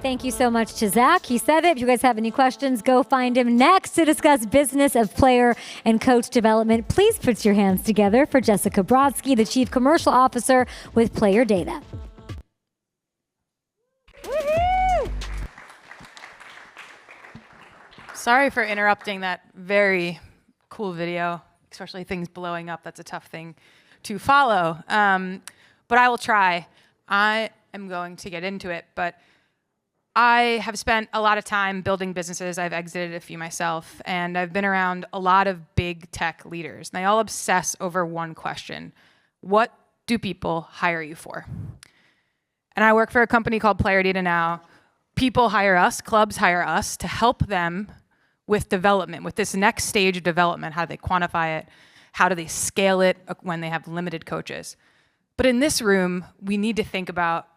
Thank you so much to Zach. He said it. If you guys have any questions, go find him next to discuss business of player and coach development. Please put your hands together for Jessica Brodsky, the Chief Commercial Officer with Player Data. Woohoo! Sorry for interrupting that very cool video, especially things blowing up. That's a tough thing to follow, but I will try. I am going to get into it, but I have spent a lot of time building businesses. I've exited a few myself, and I've been around a lot of big tech leaders. And they all obsess over one question: what do people hire you for? And I work for a company called Player Data now. People hire us, clubs hire us to help them with development, with this next stage of development. How do they quantify it? How do they scale it when they have limited coaches? But in this room, we need to think about,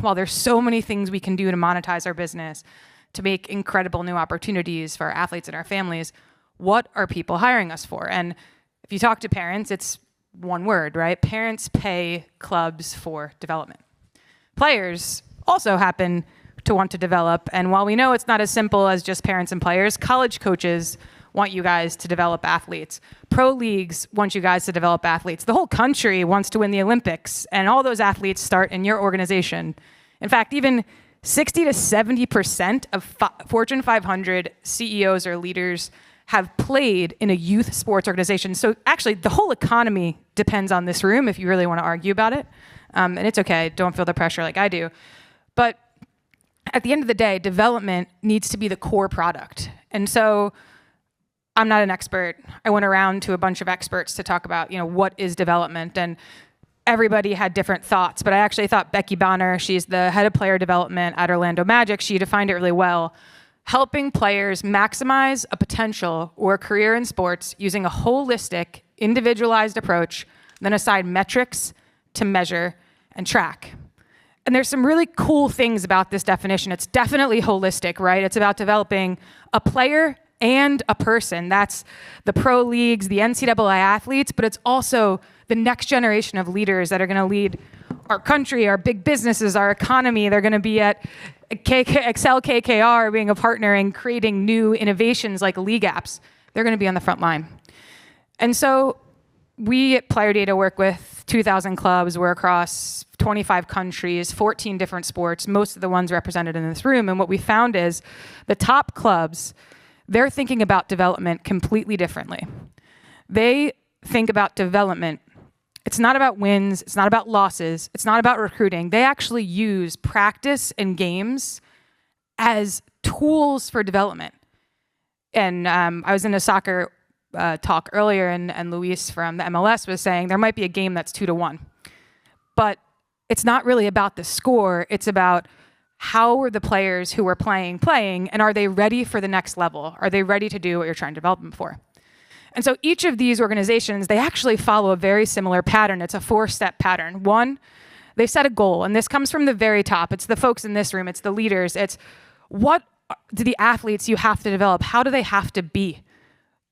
while there's so many things we can do to monetize our business, to make incredible new opportunities for our athletes and our families, what are people hiring us for? And if you talk to parents, it's one word, right? Parents pay clubs for development. Players also happen to want to develop. And while we know it's not as simple as just parents and players, college coaches want you guys to develop athletes. Pro leagues want you guys to develop athletes. The whole country wants to win the Olympics, and all those athletes start in your organization. In fact, even 60 to 70% of Fortune 500 CEOs or leaders have played in a youth sports organization. So actually, the whole economy depends on this room if you really want to argue about it. And it's okay, don't feel the pressure like I do. But at the end of the day, development needs to be the core product. And so I'm not an expert. I went around to a bunch of experts to talk about, what is development, and everybody had different thoughts. But I actually thought Becky Bonner, she's the head of player development at Orlando Magic, she defined it really well. Helping players maximize a potential or a career in sports using a holistic, individualized approach, then assign metrics to measure and track. And there's some really cool things about this definition. It's definitely holistic, right? It's about developing a player and a person. That's the pro leagues, the NCAA athletes, but it's also the next generation of leaders that are going to lead our country, our big businesses, our economy. They're going to be at Excel KKR being a partner and creating new innovations like league apps. They're going to be on the front line. And so we at Player Data work with 2,000 clubs. We're across 25 countries, 14 different sports, most of the ones represented in this room. And what we found is the top clubs, they're thinking about development completely differently. They think about development. It's not about wins. It's not about losses. It's not about recruiting. They actually use practice and games as tools for development. And I was in a soccer talk earlier, and Luis from the MLS was saying there might be a game that's 2-1. But it's not really about the score. It's about how are the players who are playing, and are they ready for the next level? Are they ready to do what you're trying to develop them for? And so each of these organizations, they actually follow a very similar pattern. It's a 4-step pattern. One, they set a goal, and this comes from the very top. It's the folks in this room. It's the leaders. It's what do the athletes you have to develop? How do they have to be?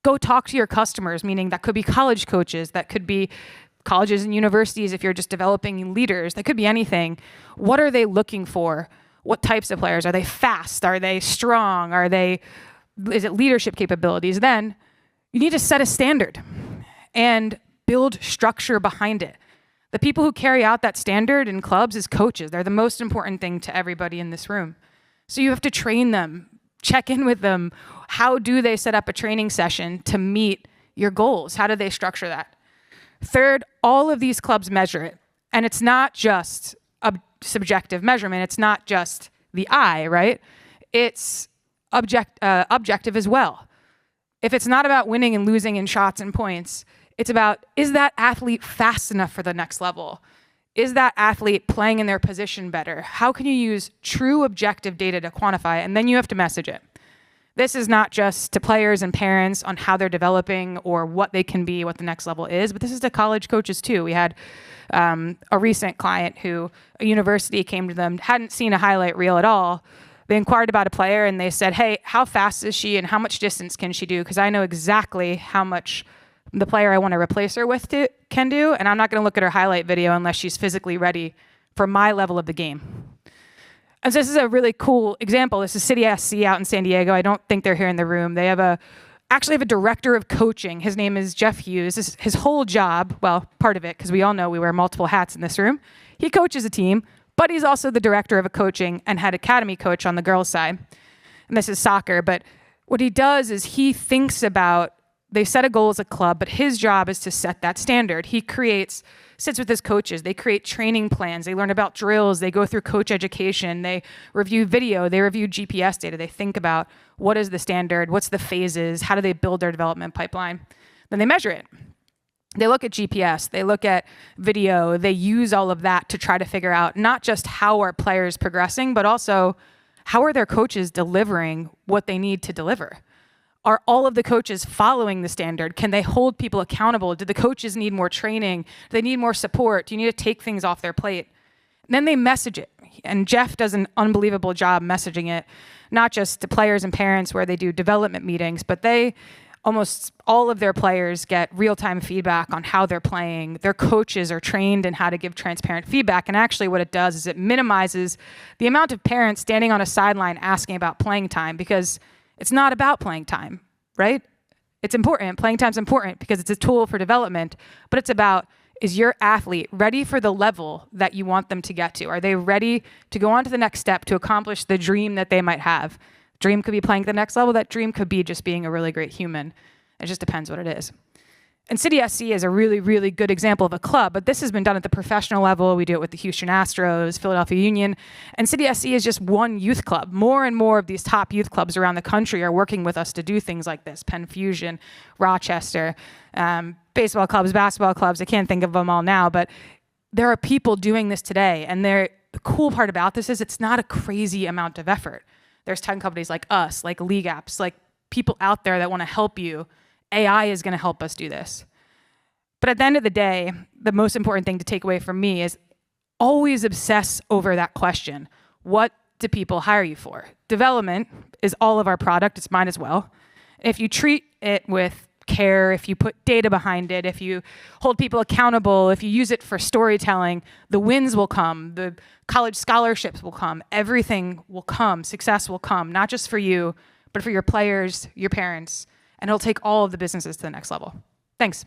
Go talk to your customers, meaning that could be college coaches, that could be colleges and universities if you're just developing leaders, that could be anything. What are they looking for? What types of players? Are they fast? Are they strong? Is it leadership capabilities? Then you need to set a standard and build structure behind it. The people who carry out that standard in clubs is coaches. They're the most important thing to everybody in this room. So you have to train them, check in with them. How do they set up a training session to meet your goals? How do they structure that? Third, all of these clubs measure it. And it's not just a subjective measurement. It's not just the eye, right? It's objective as well. If it's not about winning and losing in shots and points, it's about, is that athlete fast enough for the next level? Is that athlete playing in their position better? How can you use true objective data to quantify it? And then you have to message it. This is not just to players and parents on how they're developing or what they can be, what the next level is, but this is to college coaches too. We had a recent client who a university came to them, hadn't seen a highlight reel at all. They inquired about a player and they said, hey, how fast is she and how much distance can she do? Because I know exactly how much the player I want to replace her with can do, and I'm not going to look at her highlight video unless she's physically ready for my level of the game. And so this is a really cool example. This is City SC out in San Diego. I don't think they're here in the room. They actually have a director of coaching. His name is Jeff Hughes. His whole job, well, part of it, because we all know we wear multiple hats in this room. He coaches a team, but he's also the director of a coaching and head academy coach on the girls' side. And this is soccer. But what he does is he thinks about, they set a goal as a club, but his job is to set that standard. He sits with his coaches. They create training plans. They learn about drills. They go through coach education. They review video. They review GPS data. They think about what is the standard, what's the phases, how do they build their development pipeline. Then they measure it. They look at GPS. They look at video. They use all of that to try to figure out not just how are players progressing, but also how are their coaches delivering what they need to deliver. Are all of the coaches following the standard? Can they hold people accountable? Do the coaches need more training? Do they need more support? Do you need to take things off their plate? And then they message it. And Jeff does an unbelievable job messaging it, not just to players and parents where they do development meetings, but almost all of their players get real-time feedback on how they're playing. Their coaches are trained in how to give transparent feedback. And actually what it does is it minimizes the amount of parents standing on a sideline asking about playing time, because it's not about playing time, right? It's important. Playing time's important because it's a tool for development, but it's about, is your athlete ready for the level that you want them to get to? Are they ready to go on to the next step to accomplish the dream that they might have? Dream could be playing at the next level. That dream could be just being a really great human. It just depends what it is. And City SC is a really, really good example of a club, but this has been done at the professional level. We do it with the Houston Astros, Philadelphia Union, and City SC is just one youth club. More and more of these top youth clubs around the country are working with us to do things like this. Penn Fusion, Rochester, baseball clubs, basketball clubs. I can't think of them all now, but there are people doing this today. And the cool part about this is it's not a crazy amount of effort. There's 10 companies like us, like League Apps, like people out there that want to help you. AI is going to help us do this. But at the end of the day, the most important thing to take away from me is always obsess over that question. What do people hire you for? Development is all of our product. It's mine as well. If you treat it with care, if you put data behind it, if you hold people accountable, if you use it for storytelling, the wins will come, the college scholarships will come, everything will come, success will come, not just for you, but for your players, your parents, and it'll take all of the businesses to the next level. Thanks.